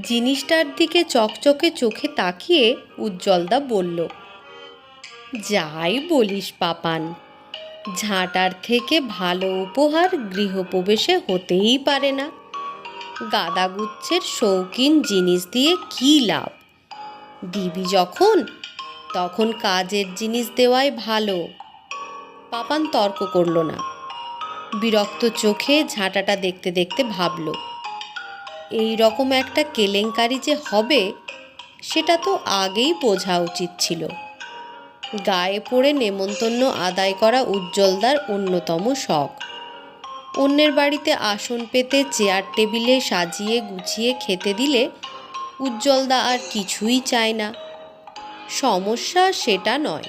জিনিসটার দিকে চকচকে চোখে তাকিয়ে উজ্জ্বলদা বলল, যাই বলিস পাপান, ঝাঁটার থেকে ভালো উপহার গৃহপ্রবেশে হতেই পারে না। গাদাগুচ্ছের শৌখিন জিনিস দিয়ে কী লাভ? দিবি যখন, তখন কাজের জিনিস দেওয়াই ভালো। পাপান তর্ক করল না, বিরক্ত চোখে ঝাঁটাটা দেখতে দেখতে ভাবল, এই রকম একটা কেলেঙ্কারি যে হবে সেটা তো আগেই বোঝা উচিত ছিল। গায়ে পড়ে নেমন্তন্ন আদায় করা উজ্জ্বলদার অন্যতম শখ। অন্যের বাড়িতে আসন পেতে চেয়ার টেবিলে সাজিয়ে গুছিয়ে খেতে দিলে উজ্জ্বলদা আর কিছুই চায় না। সমস্যা সেটা নয়,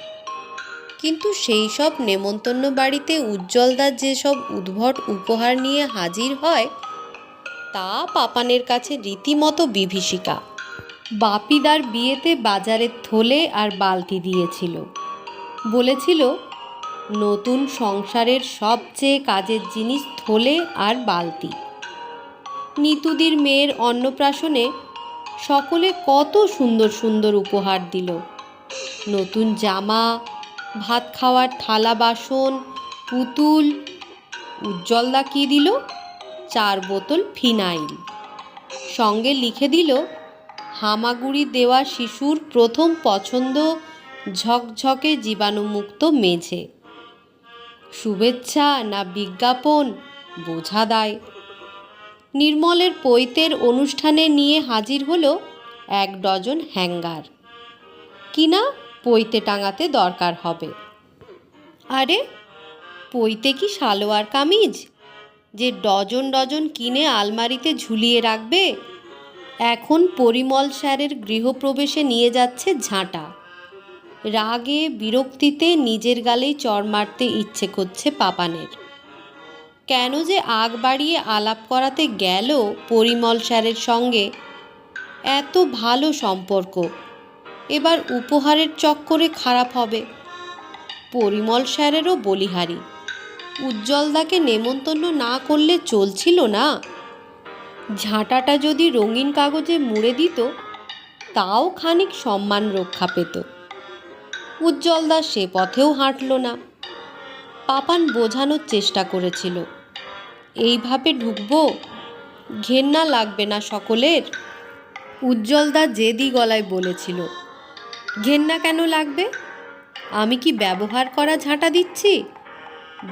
কিন্তু সেই সব নেমন্তন্ন বাড়িতে উজ্জ্বলদার যেসব উদ্ভট উপহার নিয়ে হাজির হয় তা পাপানের কাছে রীতিমতো বিভীষিকা। বাপিদার বিয়েতে বাজারের থলে আর বালতি দিয়েছিল, বলেছিল নতুন সংসারের সবচেয়ে কাজের জিনিস থলে আর বালতি। নিতুদির মেয়ের অন্নপ্রাশনে সকলে কত সুন্দর সুন্দর উপহার দিল, নতুন জামা, ভাত খাওয়ার থালা বাসন, পুতুল। উজ্জ্বলদা কী দিল? 4 বোতল ফিনাইল, সঙ্গে লিখে দিল হামাগুড়ি দেওয়া শিশুর প্রথম পছন্দ ঝকঝকে জীবাণুমুক্ত মেঝে। শুভেচ্ছা না বিজ্ঞাপন বোঝা দায়। নির্মলের পৈতের অনুষ্ঠানে নিয়ে হাজির হলো 1 ডজন হ্যাঙ্গার, কিনা পৈতে টাঙাতে দরকার হবে। আরে পৈতে কি সালোয়ার কামিজ যে ডজন ডজন কিনে আলমারিতে ঝুলিয়ে রাখবে? এখন পরিমল স্যারের গৃহপ্রবেশে নিয়ে যাচ্ছে ঝাঁটা। রাগে বিরক্তিতে নিজের গালেই চড় মারতে ইচ্ছে করছে পাপানের। কেন যে আগ বাড়িয়ে আলাপ করাতে গেল পরিমল স্যারের সঙ্গে? এত ভালো সম্পর্ক, এবার উপহারের চক্করে খারাপ হবে। পরিমল স্যারেরও বলিহারি, উজ্জ্বলদাকে নেমন্তন্ন না করলে চলছিল না। ঝাঁটাটা যদি রঙিন কাগজে মুড়ে দিত তাও খানিক সম্মান রক্ষা পেত। উজ্জ্বলদা সে পথেও হাঁটল না। পাপান বোঝানোর চেষ্টা করেছিল, এইভাবে ঢুকবো, ঘেন্না লাগবে না সকলের? উজ্জ্বলদা জেদি গলায় বলেছিল, ঘেন্না কেন লাগবে? আমি কি ব্যবহার করা ঝাঁটা দিচ্ছি?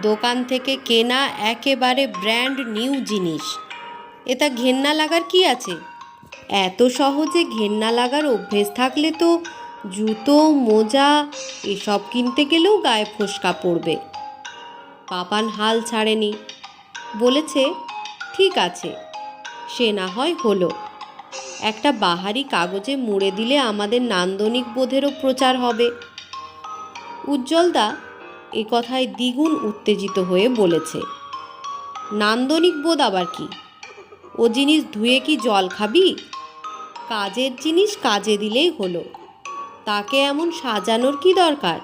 দোকান থেকে কেনা একেবারে ব্র্যান্ড নিউ জিনিস, এটা ঘেন্না লাগার কি আছে? এত সহজে ঘেন্না লাগার অভ্যেস থাকলে তো জুতো, মোজা এসব কিনতে গেলেও গায়ে ফোসকা পড়বে। পাপান হাল ছাড়েনি, বলেছে, ঠিক আছে, সে না হয় হলো। একটা বাহারি কাগজে মুড়ে দিলে আমাদের নান্দনিক বোধেরও প্রচার হবে। উজ্জ্বলদা এ কথায় দ্বিগুণ উত্তেজিত হয়ে বলেছে, নান্দনিক বোধ আবার কি? ও জিনিস ধুয়ে কি জল খাবি? কাজের জিনিস কাজে দিলেই হলো, তাকে এমন সাজানোর কি দরকার?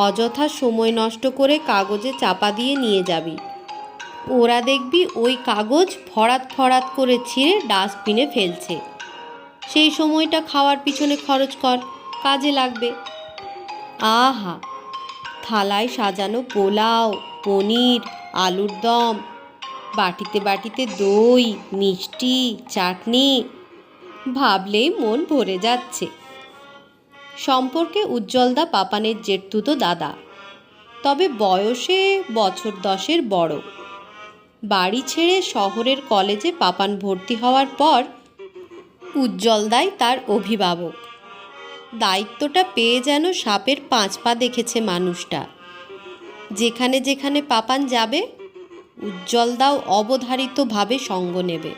অযথা সময় নষ্ট করে কাগজে চাপা দিয়ে নিয়ে যাবি, ওরা দেখবি ওই কাগজ ফড়াত ফড়াত করে ছিঁড়ে ডাস্টবিনে ফেলছে। সেই সময়টা খাওয়ার পিছনে খরচ কর, কাজে লাগবে। আহা, থালায় সাজানো পোলাও, পনির, আলুর দম, বাটিতে বাটিতে দই, মিষ্টি, চাটনি, ভাবলেই মন ভরে যাচ্ছে। সম্পর্কে উজ্জ্বলদা পাপানের জেঠতুতো দাদা, তবে বয়সে বছর 10-এর বড়। বাড়ি ছেড়ে শহরের কলেজে পাপান ভর্তি হওয়ার পর উজ্জ্বলদাই তার অভিভাবক। দায়িত্বটা পেয়ে যেন সাপের 5 পা দেখেছে মানুষটা। যেখানে যেখানে পাপান যাবে উজ্জ্বলদাও অবধারিতভাবে সঙ্গ নেবে।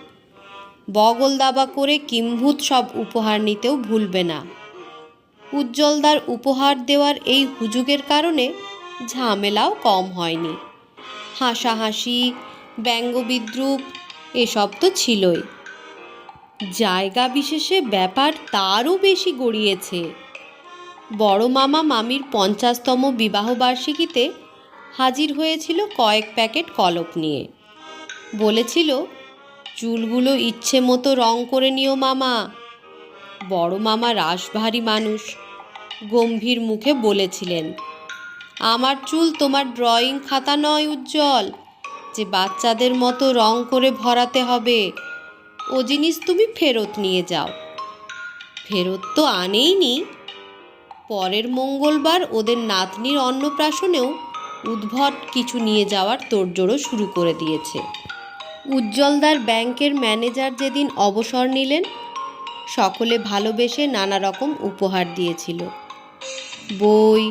বগল দাবা করে কিম্ভূত সব উপহার নিতেও ভুলবে না। উজ্জ্বলদার উপহার দেওয়ার এই হুজুগের কারণে ঝামেলাও কম হয়নি। হাসাহাসি, ব্যঙ্গবিদ্রূপ এসব তো ছিলই। জায়গা বিশেষে ব্যাপার তারও বেশি গড়িয়েছে। বড় মামা মামির 50তম বিবাহবার্ষিকীতে হাজির হয়েছিল কয়েক প্যাকেট কলপ নিয়ে। বলেছিল, চুলগুলো ইচ্ছে মতো রং করে নিও মামা। বড় মামা রাশভারী মানুষ, গম্ভীর মুখে বলেছিলেন, আমার চুল তোমার ড্রয়িং খাতা নয় উজ্জ্বল, যে বাচ্চাদের মতো রং করে ভরাতে হবে। ও জিনিস তুমি ফেরত নিয়ে যাও। ফেরত তো আনেইনি। পরের মঙ্গলবার ওদের নাতনির অন্নপ্রাশনেও উদ্ভট কিছু নিয়ে যাওয়ার তোড়জোড়ও শুরু করে দিয়েছে। উজ্জ্বলদার ব্যাংকের ম্যানেজার যেদিন অবসর নিলেন, সকলে ভালোবেসে নানা রকম উপহার দিয়েছিল, বই,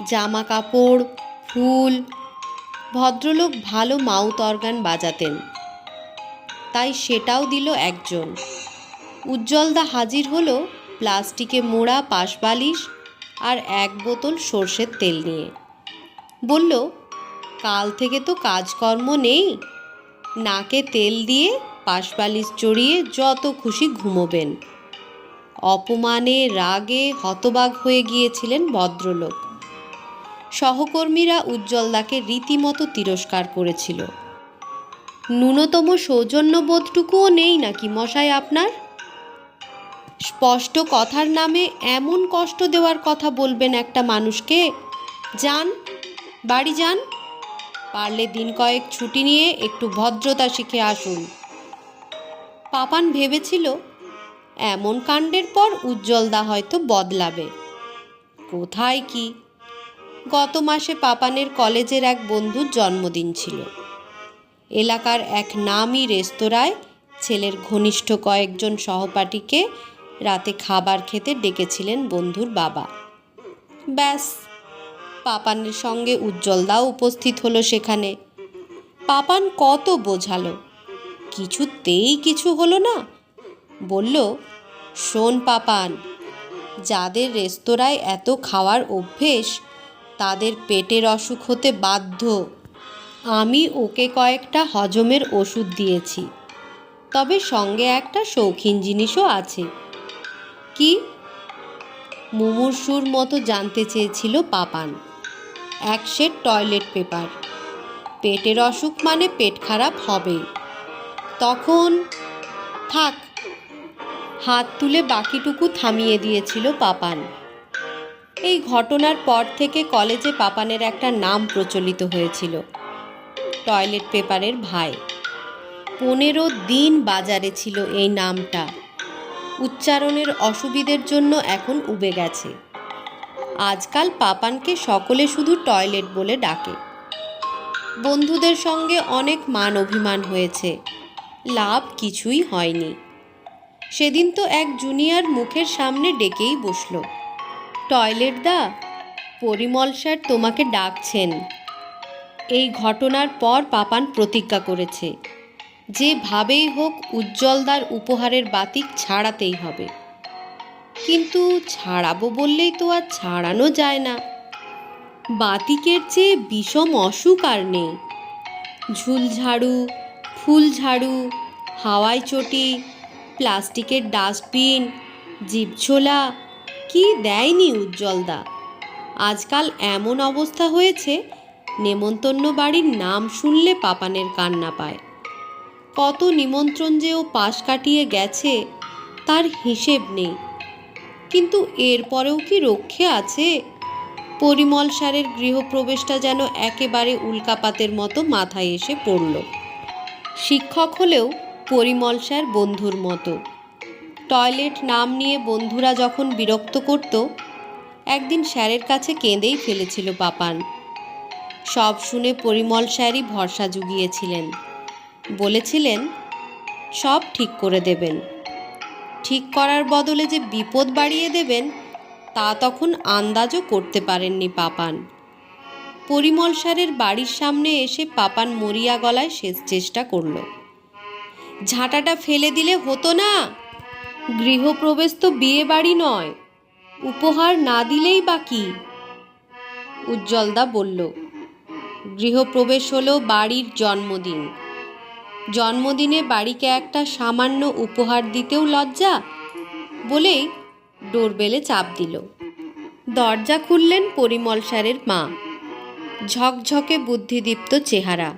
জামা কাপড়, ফুল। ভদ্রলোক ভালো মাউথ অর্গান বাজাতেন, তাই সেটাও দিল একজন। উজ্জ্বলদা হাজির হলো প্লাস্টিকে মোড়া পাশবালিশ আর এক বোতল সর্ষের তেল নিয়ে। বলল, কাল থেকে তো কাজকর্ম নেই, নাকে তেল দিয়ে পাশবালিশ জড়িয়ে যত খুশি ঘুমোবেন। অপমানে রাগে হতবাক হয়ে গিয়েছিলেন ভদ্রলোক। সহকর্মীরা উজ্জ্বলদাকে রীতিমতো তিরস্কার করেছিল। ন্যূনতম সৌজন্যবোধটুকুও নেই নাকি মশাই আপনার? স্পষ্ট কথার নামে এমন কষ্ট দেওয়ার কথা বলবেন একটা মানুষকে? যান, বাড়ি যান। পারলে দিন কয়েক ছুটি নিয়ে একটু ভদ্রতা শিখে আসুন। পাপান ভেবেছিল, এমন কাণ্ডের পর উজ্জ্বলদা হয়তো বদলাবে। কোথায় কি! গত মাসে পাপানের কলেজের এক বন্ধুর জন্মদিন ছিল। এলাকার এক নামী রেস্তোরাঁয় ছেলের ঘনিষ্ঠ কয়েকজন সহপাঠীকে রাতে খাবার খেতে ডেকেছিলেন বন্ধুর বাবা। ব্যাস, পাপানের সঙ্গে উজ্জ্বলদাও উপস্থিত হলো সেখানে। পাপান কত বোঝালো, কিছুতেই কিছু হলো না। বলল, শোন পাপান, যাদের রেস্তোরাঁয় এত খাওয়ার অভ্যেস তাদের পেটের অসুখ হতে বাধ্য। আমি ওকে কয়েকটা হজমের ওষুধ দিয়েছি, তবে সঙ্গে একটা শৌখিন জিনিসও আছে। কি? মুমূর্ষুর মতো জানতে চেয়েছিল পাপান। এক সেট টয়লেট পেপার। পেটের অসুখ মানে পেট খারাপ হবেই। তখন থাক, হাত তুলে বাকিটুকু থামিয়ে দিয়েছিল পাপান। এই ঘটনার পর থেকে কলেজে পাপানের একটা নাম প্রচলিত হয়েছিল, টয়লেট পেপারের ভাই। 15 দিন বাজারে ছিল এই নামটা। উচ্চারণের অসুবিধের জন্য এখন উবে গেছে। আজকাল পাপানকে সকলে শুধু টয়লেট বলে ডাকে। বন্ধুদের সঙ্গে অনেক মান অভিমান হয়েছে, লাভ কিছুই হয়নি। সেদিন তো এক জুনিয়র মুখের সামনে ডেকেই বসল, টয়লেট দা, পরিমল স্যার তোমাকে ডাকছেন। এই ঘটনার পর পাপান প্রতিজ্ঞা করেছে, যেভাবেই হোক উজ্জ্বলদার উপহারের বাতিক ছাড়াতেই হবে। কিন্তু ছাড়াবো বললেই তো আর ছাড়ানো যায় না। বাতিকের চেয়ে বিষম অসুখ আর নেই। ঝুলঝাড়ু, ফুলঝাড়ু, হাওয়াই চটি, প্লাস্টিকের ডাস্টবিন, জিভছোলা, কি দেয়নি উজ্জ্বলদা। আজকাল এমন অবস্থা হয়েছে, নেমন্তন্ন বাড়ির নাম শুনলে পাপানের কান্না পায়। কত নিমন্ত্রণ যে ও পাশ কাটিয়ে গেছে তার হিসেব নেই। কিন্তু এরপরেও কি রক্ষে আছে? পরিমল স্যারের গৃহপ্রবেশটা যেন একেবারে উল্কাপাতের মতো মাথায় এসে পড়ল। শিক্ষক হলেও পরিমল স্যার বন্ধুর মতো। টয়লেট নাম নিয়ে বন্ধুরা যখন বিরক্ত করত, একদিন স্যারের কাছে কেঁদেই ফেলেছিল পাপান। সব শুনে পরিমল স্যারই ভরসা জুগিয়েছিলেন। বলেছিলেন, সব ঠিক করে দেবেন। ঠিক করার বদলে যে বিপদ বাড়িয়ে দেবেন তা তখন আন্দাজও করতে পারেননি পাপান। পরিমল স্যারের বাড়ির সামনে এসে পাপান মরিয়া গলায় শেষ চেষ্টা করল, ঝাঁটাটা ফেলে দিলে হতো না? গৃহপ্রবেশ তো বিয়ে বাড়ি নয়, উপহার না দিলেই বা কি? উজ্জ্বলদা বলল, গৃহপ্রবেশ হলো বাড়ির জন্মদিন। জন্মদিনে বাড়িকে একটা সামান্য উপহার দিতেও লজ্জা। বলেই ডোরবেলে চাপ দিল। দরজা খুললেন পরিমল স্যারের মা। ঝকঝকে বুদ্ধিদীপ্ত চেহারা।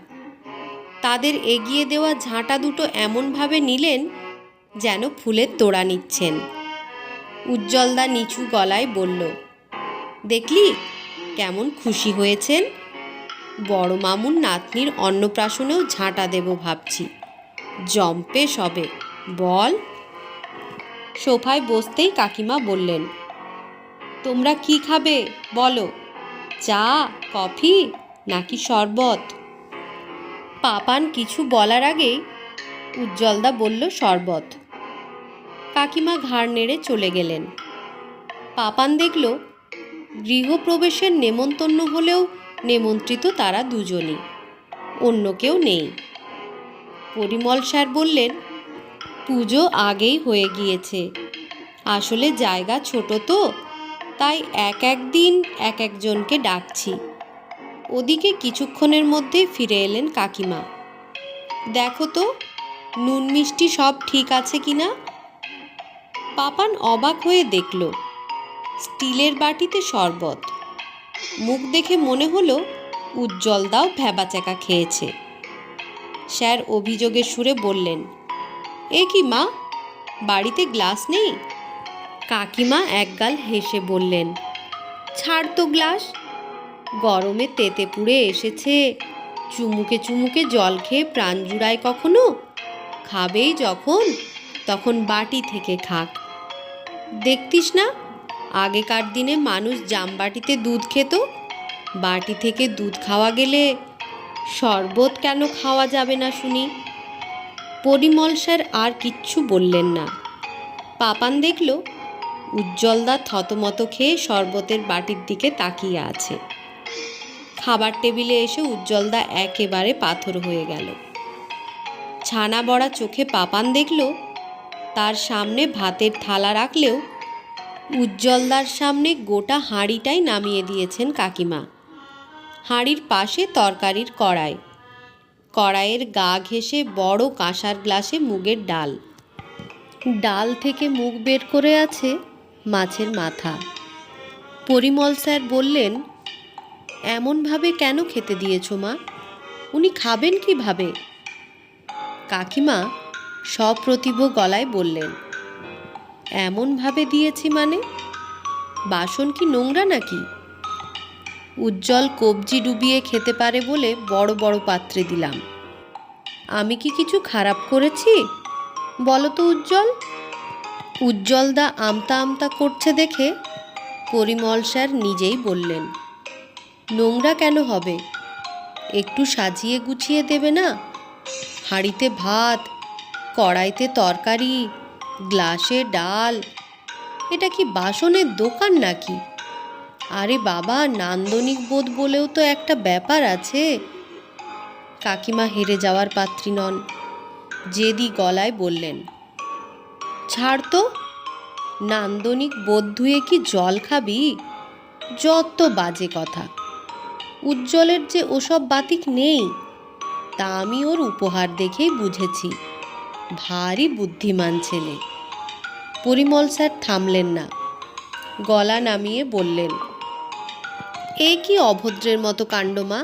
তাদের এগিয়ে দেওয়া ঝাঁটা দুটো এমনভাবে নিলেন যেন ফুলের তোড়া নিচ্ছেন। উজ্জ্বলদা নিচু গলায় বলল, দেখলি কেমন খুশি হয়েছেন? বড় মামুর নাতনির অন্নপ্রাশনেও ঝাঁটা দেব ভাবছি। জম্পে সবে, বল। সোফায় বসতেই কাকিমা বললেন, তোমরা কি খাবে বলো, চা, কফি নাকি শরবত? পাপান কিছু বলার আগেই উজ্জ্বলদা বলল, শরবত। কাকিমা ঘাড় নেড়ে চলে গেলেন। পাপান দেখল গৃহপ্রবেশের নেমন্তন্ন হলেও নেমন্ত্রিত তারা দুজনই, অন্য কেউ নেই। পরিমল স্যার বললেন, পুজো আগেই হয়ে গিয়েছে, আসলে জায়গা ছোট তো, তাই এক এক দিন এক একজনকে ডাকছি। ওদিকে কিছুক্ষণের মধ্যেই ফিরে এলেন কাকিমা। দেখো তো নুন মিষ্টি সব ঠিক আছে কিনা। পাপান অবাক হয়ে দেখল স্টিলের বাটিতে শরবত। মুখ দেখে মনে হলো উজ্জ্বলদাও ভ্যাবাচ্যাকা খেয়েছে। স্যার অভিযোগের সুরে বললেন, এ কি মা, বাড়িতে গ্লাস নেই? কাকিমা একগাল হেসে বললেন, ছাড় তো গ্লাস, গরমে তেতে পুড়ে এসেছে, চুমুকে চুমুকে জল খেয়ে প্রাণ জুড়ায় কখনো? খাবেই যখন তখন বাটি থেকে খাক। দেখতিস না আগেকার দিনে মানুষ জামবাটিতে দুধ খেত, বাটি থেকে দুধ খাওয়া গেলে শরবত কেন খাওয়া যাবে না শুনি? পরিমল স্যার আর কিচ্ছু বললেন না। পাপান দেখল উজ্জ্বলদা থতমত খেয়ে শরবতের বাটির দিকে তাকিয়ে আছে। খাবার টেবিলে এসে উজ্জ্বলদা একেবারে পাথর হয়ে গেল। ছানা বড়া চোখে পাপান দেখল তার সামনে ভাতের থালা রাখলেও উজ্জ্বলদার সামনে গোটা হাঁড়িটাই নামিয়ে দিয়েছেন কাকিমা। হাঁড়ির পাশে তরকারির কড়াই, কড়াইয়ের গা ঘেঁষে বড় কাঁসার গ্লাসে মুগের ডাল, ডাল থেকে মুখ বের করে আছে মাছের মাথা। পরিমল স্যার বললেন, এমনভাবে কেন খেতে দিয়েছ মা, উনি খাবেন কিভাবে? কাকিমা সপ্রতিভ গলায় বললেন, এমনভাবে দিয়েছি মানে? বাসন কি নোংরা নাকি? উজ্জ্বল কবজি ডুবিয়ে খেতে পারে বলে বড় বড় পাত্রে দিলাম। আমি কি কিছু খারাপ করেছি বলো তো উজ্জ্বল? উজ্জ্বলদা আমতা আমতা করছে দেখে পরিমল স্যার নিজেই বললেন, নোংরা কেন হবে, একটু সাজিয়ে গুছিয়ে দেবে না? হাঁড়িতে ভাত, কড়াইতে তরকারি, গ্লাসে ডাল, এটা কি বাসনের দোকান নাকি? আরে বাবা, নান্দনিক বোধ বলেও তো একটা ব্যাপার আছে। কাকিমা হেরে যাওয়ার পাত্রী নন, জেদি গলায় বললেন, ছাড় তো, নান্দনিক বোধ ধুয়ে কি জল খাবি? যত বাজে কথা। উজ্জ্বলের যে ওসব বাতিক নেই, তা আমি ওর উপহার দেখেই বুঝেছি। ভারী বুদ্ধিমান ছেলে। পরিমল স্যার থামলেন না, গলা নামিয়ে বললেন, এ কি অভদ্রের মতো কাণ্ড মা,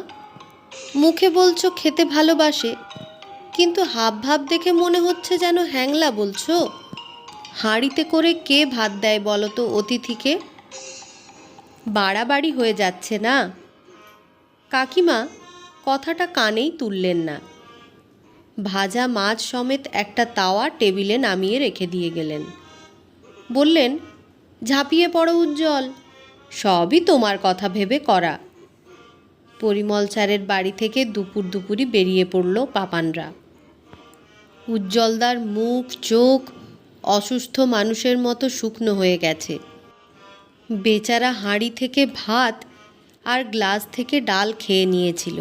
মুখে বলছো খেতে ভালোবাসে, কিন্তু হাব ভাব দেখে মনে হচ্ছে যেন হ্যাংলা বলছো। হাঁড়িতে করে কে ভাত দেয় বলো তো অতিথিকে? বাড়াবাড়ি হয়ে যাচ্ছে না? কাকিমা কথাটা কানেই তুললেন না। ভাজা মাছ সমেত একটা তাওয়া টেবিলে নামিয়ে রেখে দিয়ে গেলেন। বললেন, ঝাঁপিয়ে পড়ো উজ্জ্বল, সবই তোমার কথা ভেবে করা। পরিমল স্যারের বাড়ি থেকে দুপুর দুপুরই বেরিয়ে পড়ল পাপানরা। উজ্জ্বলদার মুখ চোখ অসুস্থ মানুষের মতো শুকনো হয়ে গেছে। বেচারা হাঁড়ি থেকে ভাত আর গ্লাস থেকে ডাল খেয়ে নিয়েছিল,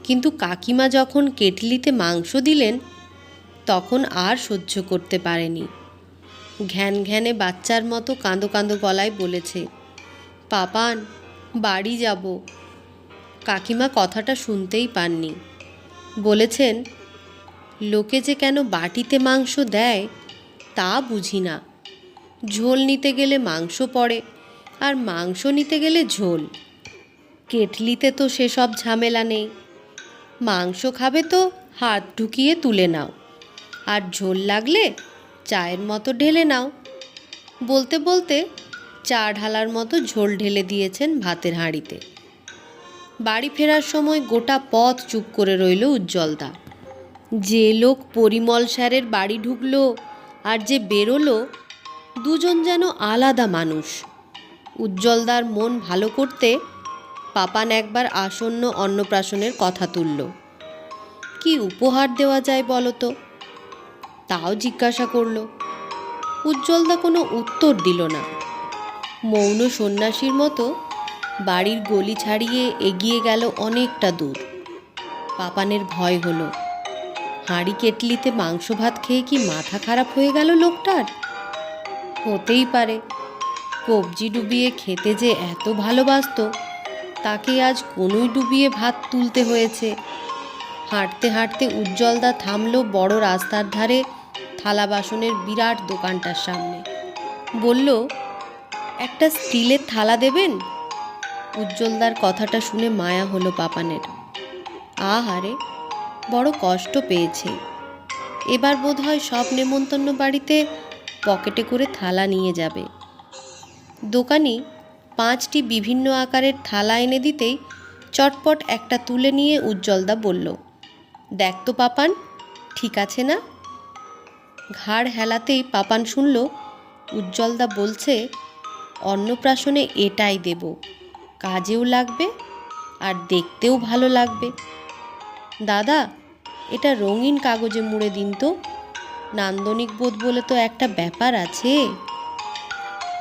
কিন্তু কাকিমা যখন কেটলিতে মাংস দিলেন তখন আর সহ্য করতে পারেনি। ঘ্যান ঘ্যানে বাচ্চার মতো কাঁদো কাঁদো গলায় বলেছে, পাপান, বাড়ি যাব। কাকিমা কথাটা শুনতেই পাননি। বলেছেন, লোকে যে কেন বাটিতে মাংস দেয় তা বুঝি না। ঝোল নিতে গেলে মাংস পড়ে, আর মাংস নিতে গেলে ঝোল। কেটলিতে তো সেসব ঝামেলা নেই। মাংস খাবে তো হাত ঢুকিয়ে তুলে নাও, আর ঝোল লাগলে চায়ের মতো ঢেলে নাও। বলতে বলতে চা ঢালার মতো ঝোল ঢেলে দিয়েছেন ভাতের হাঁড়িতে। বাড়ি ফেরার সময় গোটা পথ চুপ করে রইল উজ্জ্বলদা। যে লোক পরিমল স্যারের বাড়ি ঢুকলো আর যে বেরোলো, দুজন যেন আলাদা মানুষ। উজ্জ্বলদার মন ভালো করতে পাপান একবার আসন্ন অন্নপ্রাশনের কথা তুলল। কি উপহার দেওয়া যায় বলো তো, তাও জিজ্ঞাসা করল। উজ্জ্বলদা কোনো উত্তর দিল না। মৌন সন্ন্যাসীর মতো বাড়ির গলি ছাড়িয়ে এগিয়ে গেল অনেকটা দূর। পাপানের ভয় হলো, হাঁড়ি কেটলিতে মাংস ভাত খেয়ে কি মাথা খারাপ হয়ে গেল লোকটার? হতেই পারে, কবজি ডুবিয়ে খেতে যে এত ভালোবাসতো, তাকে আজ কোনোই ডুবিয়ে ভাত তুলতে হয়েছে। হাঁটতে হাঁটতে উজ্জ্বলদা থামল বড় রাস্তার ধারে থালা বাসনের বিরাট দোকানটার সামনে। বলল, একটা স্টিলের থালা দেবেন? উজ্জ্বলদার কথাটা শুনে মায়া হলো পাপানের। আহারে, বড় কষ্ট পেয়েছে। এবার বোধহয় সব নেমন্তন্ন বাড়িতে পকেটে করে থালা নিয়ে যাবে। দোকানি 5টি বিভিন্ন আকারের থালা এনে দিতেই চটপট একটা তুলে নিয়ে উজ্জ্বলদা বলল, দেখ তো পাপান, ঠিক আছে না? ঘাড় হেলাতেই পাপান শুনল উজ্জ্বলদা বলছে, অন্নপ্রাশনে এটাই দেব, কাজেও লাগবে আর দেখতেও ভালো লাগবে। দাদা, এটা রঙিন কাগজে মুড়ে দিন তো, নান্দনিক বোধ বলে তো একটা ব্যাপার আছে।